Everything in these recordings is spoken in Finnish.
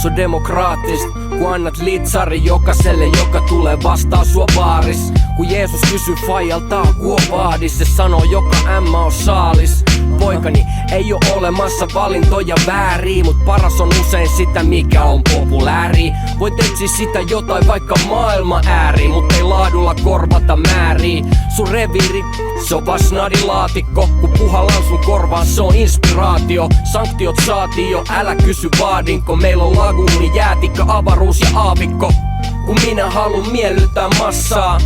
So demokraattist, kun annat litsari jokaiselle, joka tulee vastaan sua baaris. Kun Jeesus kysyy faijalta, kuo vaadis, se sanoo joka M on saalis. Poikani, ei oo olemassa valintoja väärin, mut paras on usein sitä, mikä on populääri. Voit etsiä sitä jotain vaikka maailma ääri, mut ei laadulla korvata määriä. Sun reviiri, se on vaan snadilaatikko. Kun puhallaan sun korvaan, se on inspiraatio. Sanktiot saatiin jo, älä kysy vaadinko. Meillä on laguuni, jäätikkä, avaruus ja aavikko. Kun minä haluun miellyttää massaa,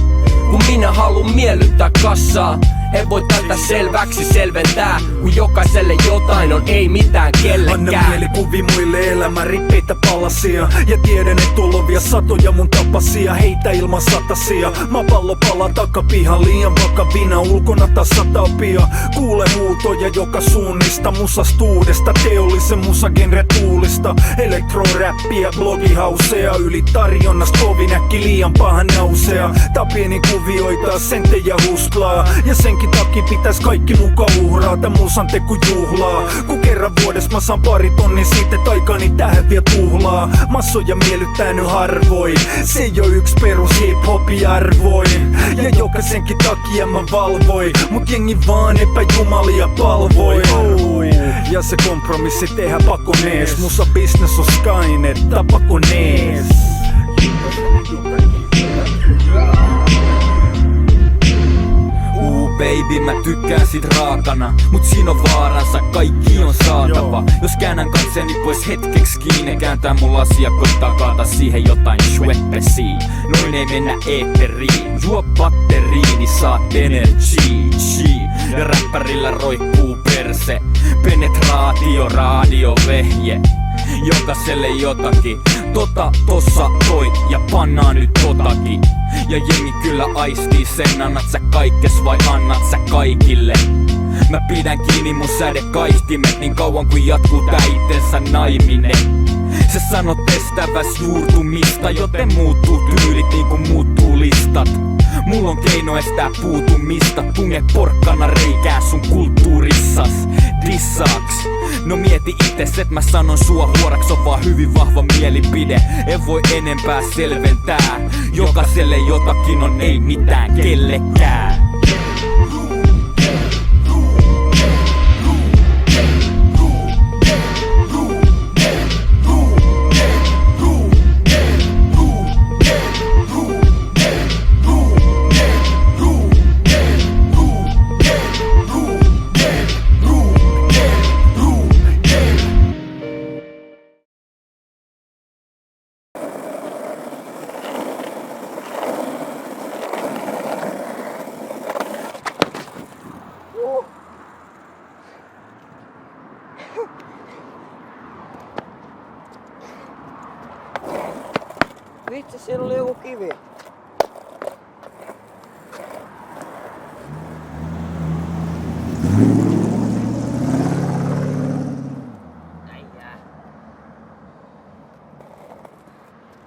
kun minä haluun miellyttää kassaa. En voi tätä selväksi selventää, kun jokaiselle jotain on, ei mitään kellekään. Anna mielikuvi muille elämä rippeitä palasia. Ja tiedän, et tulevia satoja mun tapasia. Heitä ilman satasia, maapallo palaa takapihan. Liian vakavina ulkona taas satapia. Kuule huutoja joka suunnista, musasta uudesta teollisen musagenre tuulista. Elektroräppiä, blogihausea, yli tarjonnasta kovin äkki liian pahan nausea. Tää pieni kuvioita, senttejä hustlaa. Ja senkin takia pitäis kaikki muka uhrata musan teku juhlaa. Kun kerran vuodessa mä saan pari tonnin siitä taikani tähän vielä tuhlaa. Massoja miellyttää nyt harvoin, se ei oo yks perus hip-hopi arvoin. Ja jokaisenkin takia mä valvoin, mut jengi vaan epäjumalia palvoi. Ja se kompromissi tehdä pakonees, musa business on Skynet, tapakonees. Baby, mä tykkään sit raakana, mut siinä on vaaransa, kaikki on saatava. Jos käännän katseeni pois hetkeksi kiinni, kääntää mun lasia, koittaa kaata siihen jotain schweppesiin. Noin ei mennä eetteriin, juo batteriini, saat energy. Ja räppärillä roikkuu perse, penetraatio, radiovehje. Jokaiselle jotakin, tossa toi ja pannaan nyt totakin. Ja jengi kyllä aistii sen, annat sä kaikkes vai annat sä kaikille. Mä pidän kiinni mun sädekaistimet niin kauan kuin jatkuu tää itsensä naiminen. Se sanoo estäväs juurtumista, joten muuttuu tyylit niin kuin muuttuu listat. Mulla on keino estää puutumista, tunge porkkana reikää sun kulttuurissas. Dissaaks? No mieti ites, et mä sanon sua huoraks, on vaan hyvin vahva mielipide. En voi enempää selventää, jokaiselle jotakin on, ei mitään kellekään. Vitsi, siellä oli joku kivi.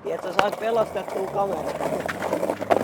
Tiedätkö, sais pelastettua kameraa.